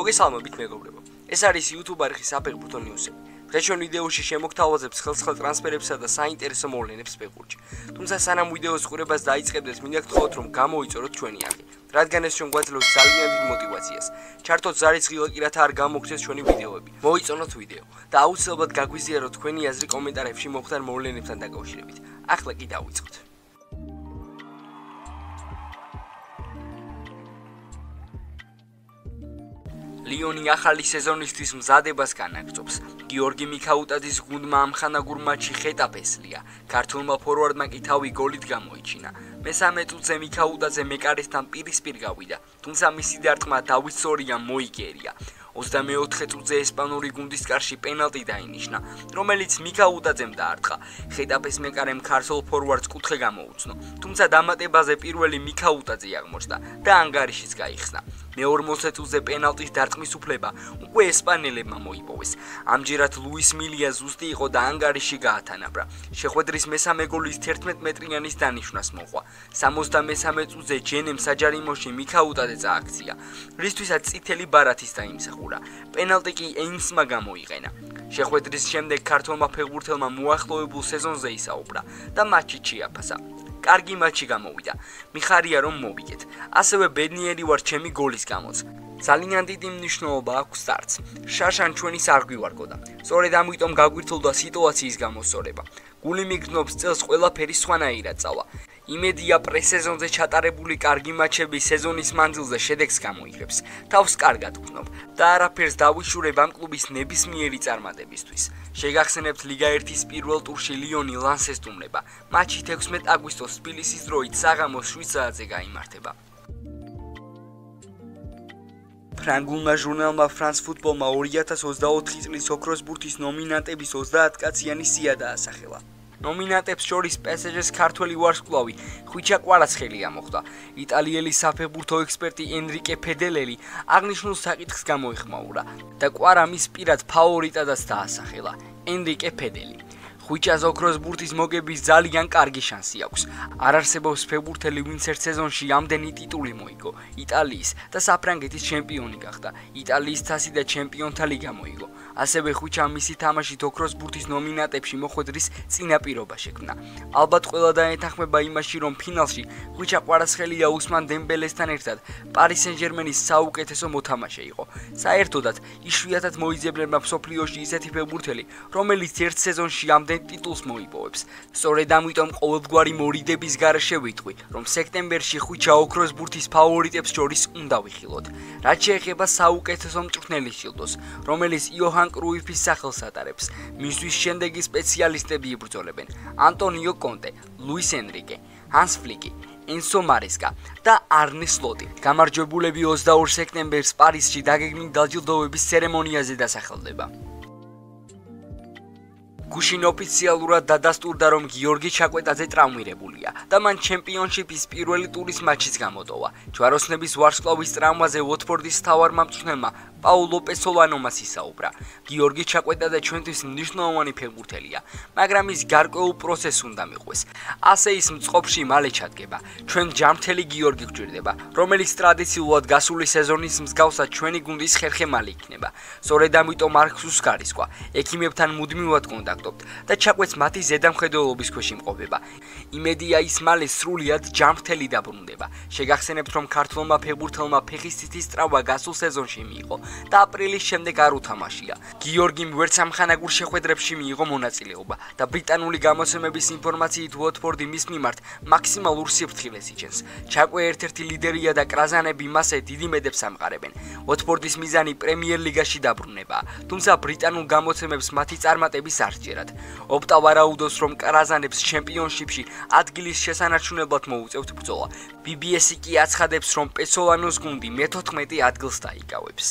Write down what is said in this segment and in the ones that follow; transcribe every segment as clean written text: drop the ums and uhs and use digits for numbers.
მოგესალმებით მეგობრებო. ეს არის YouTube არხის საფეხბურთო ნიუსები. დღეს ვიდეოში შემოგთავაზებთ ხელსხელ ტრანსფერებსა და საინტერესო მოვლენებს ფეხბურთში. თუმცა სანამ ვიდეოს ყურებას დაიწყებდეთ, მინდა გთხოვოთ რომ გამოიწოროთ ჩვენი არხი, რადგან ეს ჩვენ გვაძლევს ძალიან დიდ мотивაციას. ჩართოთ ზარიცხილაკი, რათა არ გამოგჩნდეს ჩვენი ვიდეოები. მოიწონოთ ვიდეო და აუცილებლად გაგვიზიაროთ თქვენი აზრი კომენტარებში მომხდარ მოვლენებთან დაკავშირებით. ახლა კი დავიწყოთ. ლიონი ახალი სეზონისთვის მზადებას განაგრძობს. გიორგი მიქაუტაძის გუნდმა ამხანაგურ მატჩში ხეტაფესლია. ქართულმა ფორვარდმა კი თავი გოლით გამოიჩინა. მესამე წუთზე მიქაუტაძე მეკარესთან პირისპირ გავიდა, თუმცა მისი დარტყმა დავით სორიამ მოიგერია. 24 წუთზე ესპანური გუნდის კარში პენალტი დაინიშნა, რომელიც მიქაუტაძემ დაარტყა. ხეტაფეს მეკარემ ქართულ ფორვარდს კუთხე გამოუცნო, თუმცა დამატებაზე პირველი მიქაუტაძე აღმოჩნდა და ანგარიშიც გაიხსნა. მე-40 წუთზე პენალტის დარტყმის უფლება უკვე ესპანელებმა მოიპოვეს. ამჯერად ლუის მილია ზუსტი იყო და ანგარიში გაათანაბრა. შეხვედრის მესამე გოლის 11 მეტრიანის დანიშვნას მოყვა. 63 წუთზე ჯენემ საჯარიმოში მიქაუტაძე წააქცია, რისთვისაც წითელი ბარათის დაიმსახურა. პენალტი კი ეინსმა გამოიყენა. შეხვედრის შემდეგ ქართველმა ფეხბურთელმა მოახლოებულ სეზონზე ისაუბრა და მატჩი ჩიაფასა. კარგი მატჩი გამოვიდა. მიხარია რომ მოვიგეთ. ასევე ბედნიერი ვარ ჩემი გოლის გამოც. ძალიან დიდი მნიშვნელობა აქვს სტარტს. შაშან ჩვენის არ გვივარგოდა. სწორედ ამიტომ გაგვირთულდა სიტუაციის გამოსწორება. გული მიგრძნობს წელს ყველაფერი სხვანაირად წავა. იმედია პრესეზონზე ჩატარებული კარგი მატჩები სეზონის მანძილზე შედეგს გამოიღებს. თავს კარგად ვგრძნობ და არაფერს დავიშურებ ამ კლუბის ნებისმიერი წარმატებისთვის. შეგახსენებთ ლიგა 1-ის პირველ ტურში ლიონი ლანსეს სტუმრება. მატჩი 16 აგვისტოს თბილისის დროით საღამოს 7 საათზე გაიმართება. ფრანგულმა ჟურნალმა France Football-მა 2024 წლის ოქროს ბურთის ნომინანტების 30 კაციანი სია დაასახელა. ნომინანტებს შორის PSG-ს ქართველი ვარსკვლავი ხვიჩა კვარაცხელი ამოხდა. იტალიელი საფეხბურთო ექსპერტი ენრიკე ფედელელი აღნიშნულ საკითხს გამოეხმაურა და კვარა მის პირად ფავორიტადაც დაასახელა. ენრიკე ფედელი ხვიჩას ოქროს ბურთის მოგების ძალიან კარგი შანსი აქვს. არ არსებობს ფეხბურთელი, ვინც ერთ სეზონში ამდენი ტიტული მოიგო. იტალიის და საფრანგეთის ჩემპიონი გახდა. იტალიის თასი და ჩემპიონთა ლიგა მოიგო. ასევე ხვიჩამ მისი თამაშით ოქროს ბურთის ნომინანტებში მოხვედრის წინაპირობა შექმნა. ალბათ ყველა დაეთანხმება იმაში, რომ ფინალში ხვიჩა კვარაცხელია უსმან დემბელესთან ერთად პარი სენ-ჟერმენის საუკეთესო მოთამაშე იყო. საერთოდად იშვიათად მოიძებნება მსოფლიოში ისეთი ფეხბურთელი, რომელიც ერთ სეზონში ამდენ ტიტულს მოიპოვებს. სწორედ ამიტომ ყოველგვარი მორიდების გარეშე ვიტყვი, რომ სექტემბერში ხვიჩა ოქროს ბურთის ფავორიტებს შორის უნდა ვიხილოთ. რაც შეეხება საუკეთესო მწვრთნელის შილდოს, რომელიც იოჰან კრუიფის სახელს ატარებს, მისთვის შემდეგი სპეციალისტები იბრძოლებენ: ანტონიო კონტე, ლუის ენრიკე, ჰანს ფლიკი, ენსო მარესკა და არნე სლოტი. გამარჯვებულები 22 სექტემბერს პარიზში დაგეგმილ დაჯილდოების ცერემონიაზე დასახელდება. გუშინ ოფიციალურად დადასტურდა, რომ გიორგი ჩაკვეტაძე ტრავმირებულია და მან ჩემპიონშიპის პირველი ტურის მატჩიც გამოტოვა. ჯვაროსნების ვარსკვლავის ტრავმაზე ვოტფორდის მთავარმა მწვრთნელმა პაულო პესოლანომას ისაუბრა. გიორგი ჩაკვეტაძე ჩვენთვის მნიშვნელოვანი ფეხბურთელია, მაგრამ ის გარკვეულ პროცესს უნდა მიყვეს. ასე ის მწყობში მალე ჩადგება. ჩვენ ჯამრთელი გიორგი გვჭირდება, რომელიც ტრადიციულად გასული სეზონის მსგავსად ჩვენი გუნდის ხერხემალი იქნება. სწორედ ამიტომ არ გსურს გარისკვა. ექიმებთან მუდმივად კონტაქტობთ და ჩაკვეთს მათი ზედამხედველობის ქვეშ იმყოფება. იმედია ის მალე სრულიად ჯამრთელი დაბრუნდება. შეგახსენებთ, რომ ქართველმა ფეხბურთელმა ფეხის ციცის ტრავმა გასულ სეზონში მიიღო და აპრილის შემდეგ არ უთამაშია. გიორგიმ ვერც ამხანაგურ შეხვედრებში მიიღო მონაწილეობა და ბრიტანული გამოცემების ინფორმაციით უოტფორდი მის მიმართ მაქსიმალურ სიფრთხილეს იჩენს. ჩაკვე ერთ-ერთი ლიდერია და კრაზანები მასზე დიდი მედებს ამყარებენ. უოტფორდის მიზანი პრემიერ ლიგაში დაბრუნება, თუმცა ბრიტანულ გამოცემებს მათი წარმატების არ სჯერათ. ოპტა ვარაუდობს, რომ კრაზანებს ჩემპიონშიპში ადგილის შესანარჩუნებლად მოუწევთ ბრძოლა. BBS-ი კი აცხადებს, რომ პესოლანოს გუნდი მე-14 ადგილს დაიკავებს.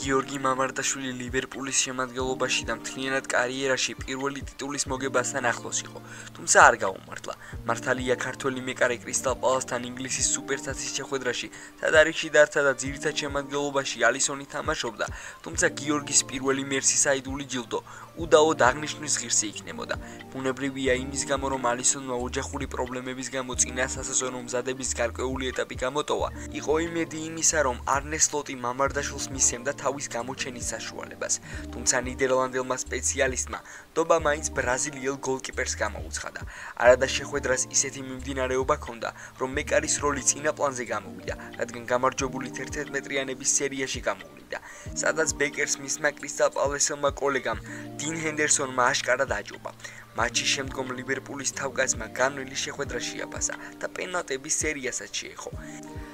გიორგი მამარდაშვილი ლივერპულის შემადგენლობაში და მთლიანად კარიერაში პირველი ტიტულის მოგებასთან ახლოს იყო, თუმცა არ გაუმართლა. მართალია ქართველი მეკარე კრისტალ პალასთან ინგლისის სუპერთასის შეხვედრაში თადარიგში დარჩა და ძირითად შემადგენლობაში ალისონი თამაშობდა, თუმცა გიორგის პირველი მერსისაიდული ჯილდო უდაოდ აღნიშვნის ღირსი იქნებოდა. ბუნებრივია იმის გამო, რომ ალისონმა ოჯახური პრობლემების გამო წინა სასეზონო მზადების გარკვეული ეტაპი გამოტოვა, იყო იმედი იმისა, რომ არნე სლოტი მამარდაშვილს მისცემდა თავის გამოჩენის საშუალებას. თუმცა ნიდერლანდელმა სპეციალისტმა ნდობა მაინც ბრაზილიელ გოლკიპერს გამოუცხადა. არადა შეხვედრას ისეთი მიმდინარეობა ჰქონდა, რომ მეკარის როლი წინა პლანზე გამოვიდა, რადგან გამარჯვებული 11 მეტრიანების სერიაში გამოვლინდა, სადაც ბეკერს მისმა კრისტალ პალასელმა კოლეგამ 딘 ჰენდერსონმა აშკარად აჯობა. მატჩის შემდგომ ლივერპულის თავკაცმა განვლილი შეხვედრა შეაფასა და პენალტების სერიასაც შეეხო.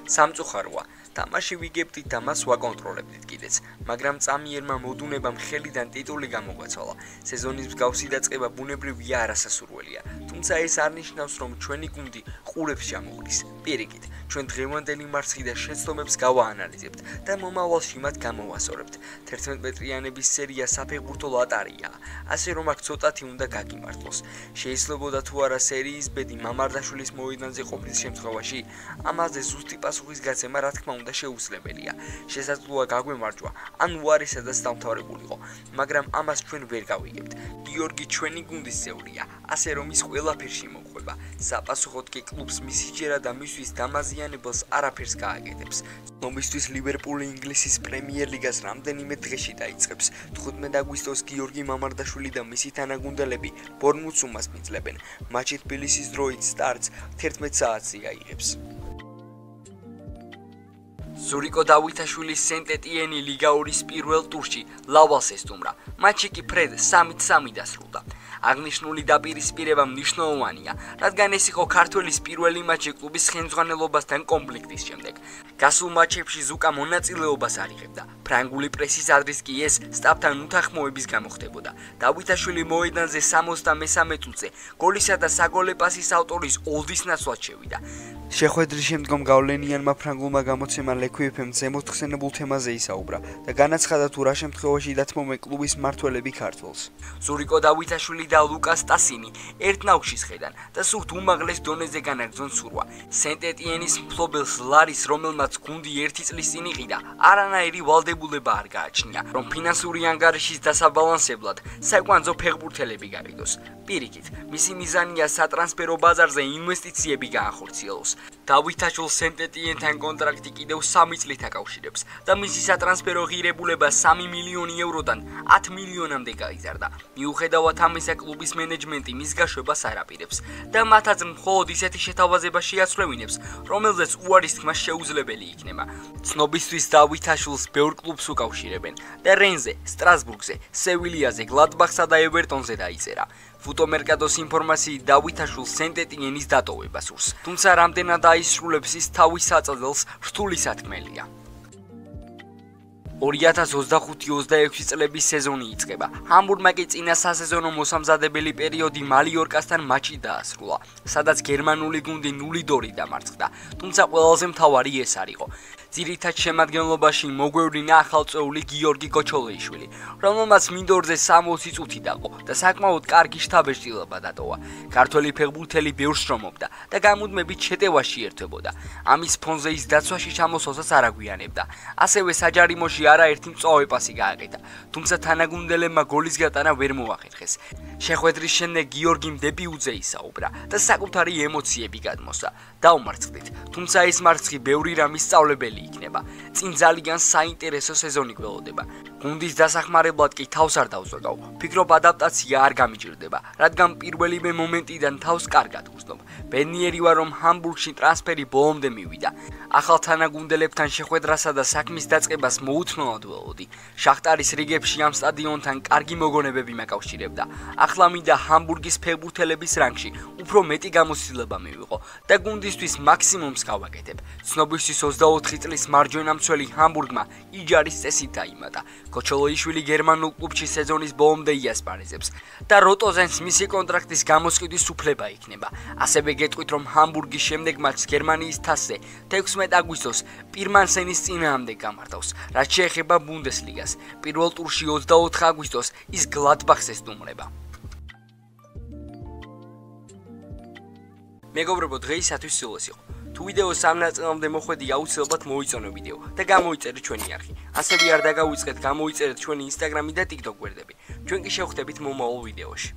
სამწუხაროა, თამაში ვიგებდით და მას ვაკონტროლებდით კიდეც, მაგრამ წამიერმა მოდუნებამ ხელიდან ტიტული გამოგვაცვალა. სეზონის მსგავსი დაწყება ბუნებრივია არასასურველია, თუმცა ეს არ ნიშნავს, რომ ჩვენი გუნდი ყურებს ჩამოუვლის. პირიქით, ჩვენ დღევანდელი მარცხი და შეცდომებს გავაანალიზებთ და მომავალში მათ გამოვასწორებთ. 11 მეტრიანების სერია საფეხბურთო ლოტარია, ასე რომ აქ ცოტათი უნდა გაგიმართლოს. შეიძლებოდა თუ არა სერიის ბედი მამარდაშვილის მოედანზე ყოფნის შემთხვევაში, ამაზე ზუსტი პასუხის გაცემა რა თქმა უნდა შეუძლებელია. შესაძლოა გაგვემარჯვა, ან უარესადაც დამთავრებულიყო, მაგრამ ამას ჩვენ ვერ გავიგებთ. გიორგი ჩვენი გუნდის წევრია, ასე რომ ის ყველაფერში მოყვება. საპასუხოდ კი კლუბს მისი ჯერა და მისთვის დამაზიანებელს არაფერს გააკეთებს. ცნობისთვის ლივერპული ინგლისის პრემიერ ლიგას რამდენიმე დღეში დაიწყებს. 15 აგვისტოს გიორგი მამარდაშვილი და მისი თანაგუნდელები ბორნმუთს უმასპინძლებენ. მატჩი თბილისის დროით სტარტს 11 საათზე აიღებს. ზურიკო დავითაშვილის სენტ-ეტიენი ლიგა 2-ის პირველ ტურში ლავალს ესტუმრა. მატჩი კი ფრედ 3-3 დასრულდა. აღნიშნული დაპირისპირება მნიშვნელოვანია, რადგან ეს იყო ქართველის პირველი მატჩი კლუბის ხელმძღვანელობასთან კონფლიქტის შემდეგ. გასულ მატჩებში ზუკა მონაწილეობას არ იღებდა. ფრანგული პრესის აზრით კი ეს სტაფთან უთანხმოების გამო ხდებოდა. დავითაშვილი მოედანზე 63 წუთზე გოლისა და საგოლე პასის ავტორის ოლდის ნაცვლად შევიდა. შეხვედრის შემდგომ გავლენიანმა ფრანგულმა გამოცემამ ლექვიფემ ზემოთ ხსენებულ თემაზე ისაუბრა და განაცხადა თუ რა შემთხვევაში დათმობენ კლუბის მმართველები ქართველს. ზურიკო დავითაშვილი და ლუკას ტასინი ერთნაუში შედან და სულ უმაღლეს დონეზე განაგრძონ სურვა. სენტ-ეტიენის მფლობელს ლარის, რომელმაც გუნდი 1 წლის წინ იყიდა, არანაირი ვალდებულება არ გააჩნია, რომ ფინანსური ანგარიშის დასაბალანსებლად საკვანძო ფეხბურთელები გაყიდოს. პირიქით, მისი მიზანია სატრანსფერო ბაზარზე ინვესტიციები გაახორციელოს. დავითაშვილს სენტ-ეტიენთან კონტრაქტი კიდევ 3 წლით აკავშირებს და მისი სატრანსფერო ღირებულება 3 მილიონი ევროდან 10 მილიონამდე გაიზარდა. მიუხედავად ამისა, კლუბის მენეჯმენტი მის გაშვებას არ აპირებს და მათ აზრით მხოლოდ ისეთი შეთავაზება შეაცვლევინებს, რომელზეც უარის თქმა შეუძლებელი იქნება. ცნობისთვის დავითაშვილს ბევრ კლუბს უკავშირებენ და რენზე, სტრასბურგზე, სევილიაზე, გლადბახსა და ევერტონზე დაიწერა. ფუტომერკატოს ინფორმაციით დავითაშვილს სენტ-ეტიენის დატოვება სურს, თუმცა რამდენად აისრულებს ის თავის საწადელს რთული სათქმელია. 2025-26 წლების სეზონი იწყება. ჰამბურგმა კი წინა სასეზონო მოსამზადებელი პერიოდი მალიორკასთან მატჩი დაასრულა, სადაც გერმანული გუნდი 0-2 დამარცხდა, თუმცა ყველაზე მთავარი ეს არ იყო. ძირითად შემადგენლობაში მოგვევლინა ახალწეული გიორგი გოჩოლეიშვილი, რომელმაც მინდორზე 60 წუთი დაყო და საკმაოდ კარგი შთაბეჭდილება დატოვა. ქართველი ფეხბურთელი ბევრს შრომობდა და გამუდმებით შეტევაში ერთვებოდა. ამის ფონზე ის დაცვაში ჩამოსვლასაც არ აგვიანებდა. ასევე საჯარიმოში არაერთი მწვავე პასი გააკეთა, თუმცა თანაგუნდელებმა გოლის გატანა ვერ მოახერხეს. შეხვედრის შემდეგ გიორგიმ დებიუძე ისაუბრა და საკუთარი ემოციები გადმოსცა. დაუმარცხდით, თუმცა ეს მარცხი ბევრი რამის სწავლებელი იქნება. წინ ძალიან საინტერესო სეზონი გველოდება. გუნდის დასახმარებლად კი თავს არ დავზოგავ. ფიქრობ ადაპტაცია არ გამიჭირდება, რადგან პირველივე მომენტიდან თავს კარგად ვუცნობ. ბედნიერი ვარ, რომ ჰამბურგში ტრანსფერი ბოლომდე მივიდა. ახალ თანაგუნდელებთან შეხვედრასა და საქმის დაწყებას მოუთმელად ველოდი. შახტარის რიგებში ამ სტადიონთან კარგი მოგონებები მაკავშირებდა. ახლა მინდა ჰამბურგის ფეხბურთელების რანგში უფრო მეტი გამოცდილება მივიღო და გუნდისთვის მაქსიმუმს გავაკეთებ. ცნობისთვის 24 წლის მარჯვენა მცველი ჰამბურგმა იჯარის წესით დაიმატა. გოჩოლოიშვილი გერმანულ კლუბში სეზონის ბოლომდე იასპარეზებს და როტოზენს მისი კონტრაქტის გამოსყიდვის უფლება იქნება. ასევე გეტყვით, რომ ჰამბურგის შემდეგ მატჩს გერმანიის თასზე 16 აგვისტოს პირმანსენის წინააღმდეგ გამართავს. რაც შეეხება ბუნდესლიგას, პირველ ტურში 24 აგვისტოს ის გლადბახს ესტუმრება. მეგობრებო, დღეისათვის სულ ეს იყო. თუ ვიდეო 3 ნაწილამდე მოხვედი, აუცილებლად მოიწონო ვიდეო და გამოიწერეთ ჩვენი არხი. ასევე არ დაგავიწყეთ, გამოიწერეთ ჩვენი Instagram-ი და TikTok გვერდები. ჩვენ კი შევხვდებით მომავალ ვიდეოში.